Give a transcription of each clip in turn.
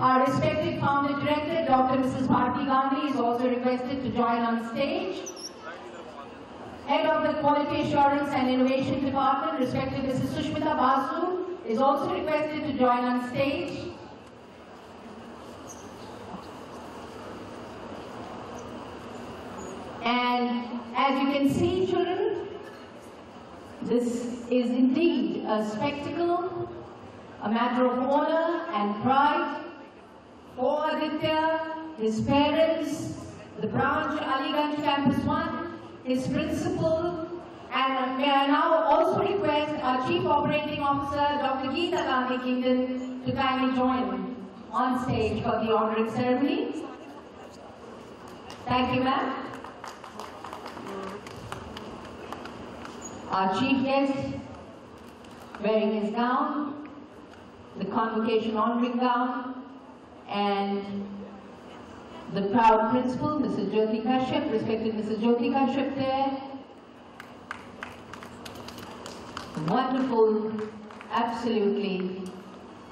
Our respected founder director, Dr. Mrs. Bharti Gandhi, is also requested to join on stage. Head of the Quality Assurance and Innovation Department, respected Mrs. Sushmita Basu, is also requested to join on stage. And as you can see, children, this is indeed a spectacle, a matter of honor and pride for Aditya, his parents, the branch Aliganj Campus 1, his principal, and may I now also request our Chief Operating Officer, Dr. Geeta Gandhi Kingdon, to kindly join on stage for the honoring ceremony. Thank you, ma'am. Our chief guest, wearing his gown, the convocation honoring gown, and the proud principal, Mrs. Jyoti Kashyap, respected Mrs. Jyoti Kashyap there. Wonderful, absolutely.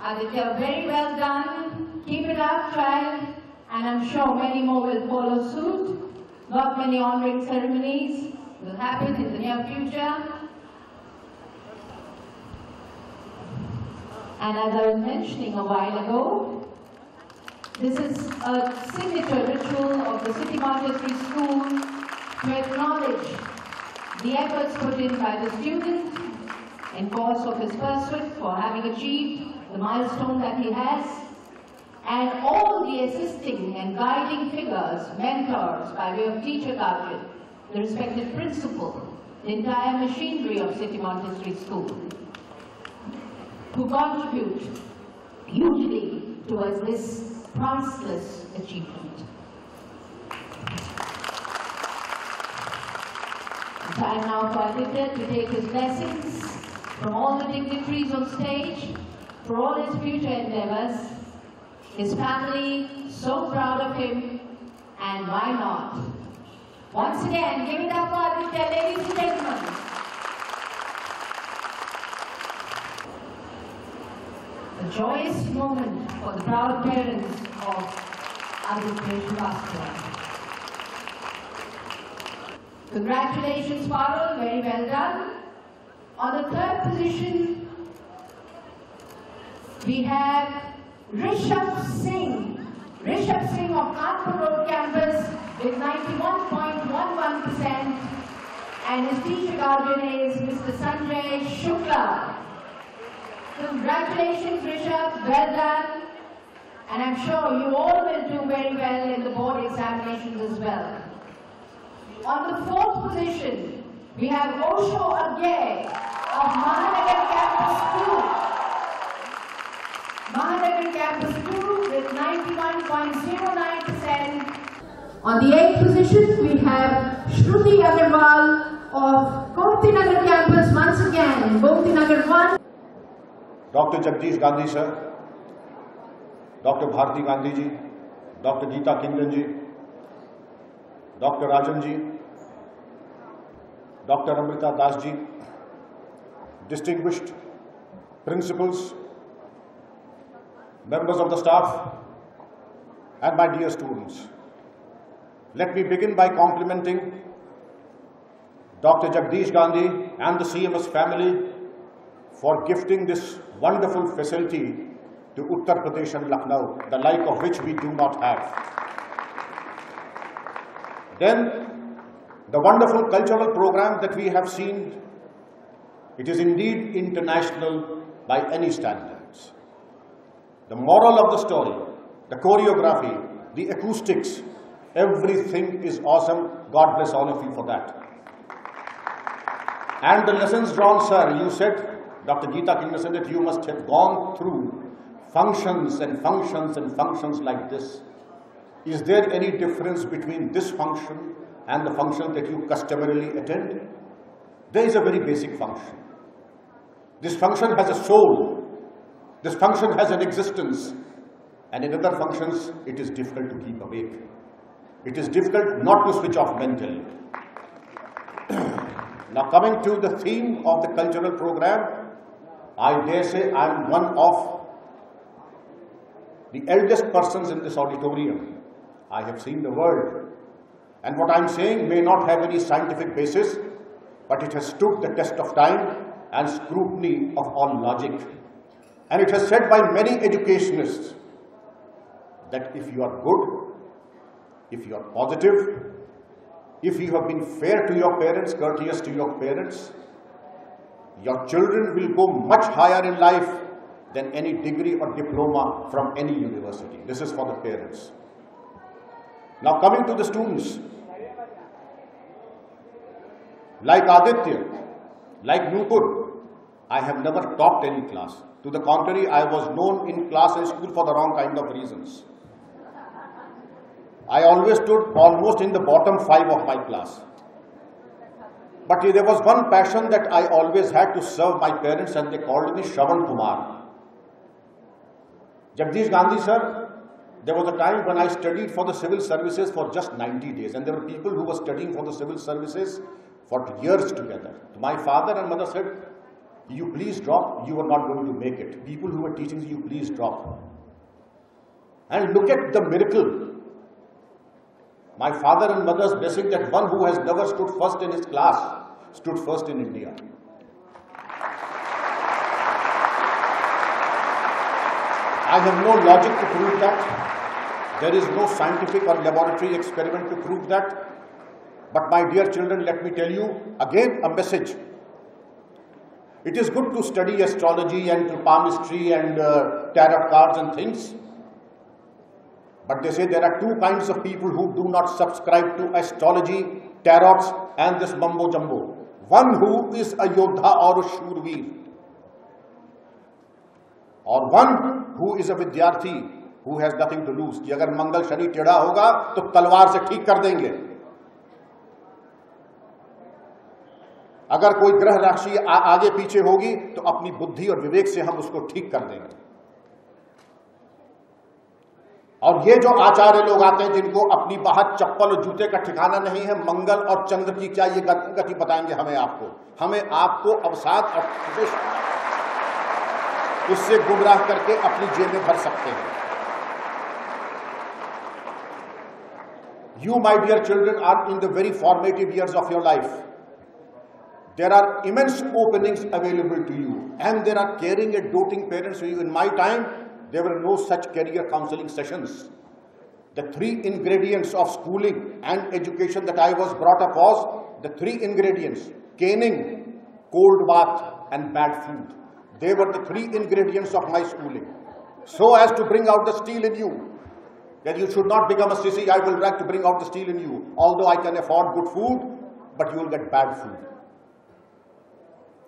Aditya, very well done. Keep it up, child, and I'm sure many more will follow suit. Not many honoring ceremonies will happen in the near future. And as I was mentioning a while ago, this is a signature ritual of the City Montessori School to acknowledge the efforts put in by the student in course of his pursuit for having achieved the milestone that he has, and all the assisting and guiding figures, mentors by way of teacher guardian, the respective principal, the entire machinery of City Montessori School, who contribute hugely towards this priceless achievement. Time now for Aditya to take his blessings from all the dignitaries on stage, for all his future endeavors, his family so proud of him, and why not? Once again, give it up for Aditya, ladies and gentlemen. A joyous moment for the proud parents of Aditya Srivastava. Congratulations, Parul, very well done. On the third position, we have Rishabh Singh of Kanpur Road campus with 91.11%, and his teacher guardian is Mr. Sanjay Shukla. Congratulations, Rishabh, well done, and I'm sure you all will do very well in the board examinations as well. On the fourth position, we have Osho Agye of Mahanagar Campus 2. Mahanagar Campus 2 with 91.09%. On the eighth position, we have Shruti Agarwal of Gomtinagar Campus once again, Gomtinagar 1. Dr. Jagdish Gandhi sir, Dr. Bharti Gandhi ji, Dr. Geeta Kingdon ji, Dr. Rajan ji, Dr. Amrita Das ji, distinguished principals, members of the staff, and my dear students. Let me begin by complimenting Dr. Jagdish Gandhi and the CMS family for gifting this wonderful facility to Uttar Pradesh and Lucknow, the like of which we do not have. Then, the wonderful cultural program that we have seen, it is indeed international by any standards. The moral of the story, the choreography, the acoustics, everything is awesome. God bless all of you for that. And the lessons drawn, sir, you said, Dr. Geeta Kingdon said that you must have gone through functions and functions and functions like this. Is there any difference between this function and the function that you customarily attend? There is a very basic function. This function has a soul. This function has an existence. And in other functions, it is difficult to keep awake. It is difficult not to switch off mentally. Now, coming to the theme of the cultural program, I dare say I am one of the eldest persons in this auditorium. I have seen the world. And what I'm saying may not have any scientific basis, but it has stood the test of time and scrutiny of all logic. And it has said by many educationists that if you are good, if you are positive, if you have been fair to your parents, courteous to your parents, your children will go much higher in life than any degree or diploma from any university. This is for the parents. Now coming to the students, like Aditya, like Nupur, I have never topped any class. To the contrary, I was known in class and school for the wrong kind of reasons. I always stood almost in the bottom 5 of my class. But there was one passion that I always had to serve my parents, and they called me Shravan Kumar. Jagdish Gandhi sir, there was a time when I studied for the civil services for just 90 days, and there were people who were studying for the civil services for years together. My father and mother said, you please drop, you are not going to make it. People who were teaching you, please drop. And look at the miracle. My father and mother's blessing that one who has never stood first in his class stood first in India. I have no logic to prove that. There is no scientific or laboratory experiment to prove that. But my dear children, let me tell you again a message. It is good to study astrology and palmistry and tarot cards and things. But they say there are two kinds of people who do not subscribe to astrology, tarots and this mumbo jumbo. One who is a yodha or a shurveer. Or one who is a vidyarthi who has nothing to lose. कि अगर मंगल शनि टेढ़ा होगा तो तलवार से ठीक कर देंगे. अगर कोई ग्रह राशि आगे पीछे होगी तो अपनी बुद्धि और विवेक से हम उसको ठीक कर देंगे. और ये जो आचार्य लोग आते हैं जिनको अपनी बाहर चप्पल और जूते का ठिकाना नहीं है, मंगल और चंद्र की क्या ये गति बताएंगे हमें आपको अवसाद और उससे गुमराह करके अपनी जेबें भर सकते हैं. You, my dear children, are in the very formative years of your life. There are immense openings available to you, and there are caring and doting parents for you. In my time, there were no such career counseling sessions. The 3 ingredients of schooling and education that I was brought up was the 3 ingredients: caning, cold bath, and bad food. They were the 3 ingredients of my schooling. So as to bring out the steel in you, that you should not become a sissy. I will like to bring out the steel in you. Although I can afford good food, but you will get bad food.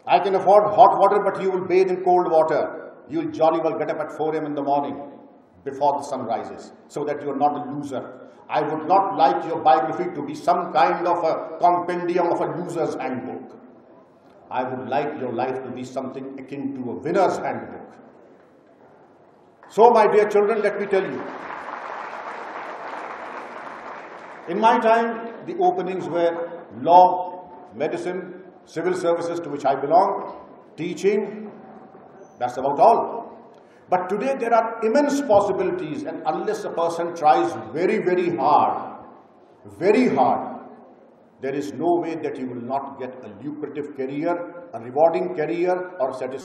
I can afford hot water, but you will bathe in cold water. You will jolly well get up at 4 a.m. in the morning before the sun rises, so that you are not a loser. I would not like your biography to be some kind of a compendium of a loser's handbook. I would like your life to be something akin to a winner's handbook. So, my dear children, let me tell you, in my time, the openings were law, medicine, civil services to which I belong, teaching, that's about all. But today there are immense possibilities, and unless a person tries very, very hard, there is no way that he will not get a lucrative career, a rewarding career or satisfaction.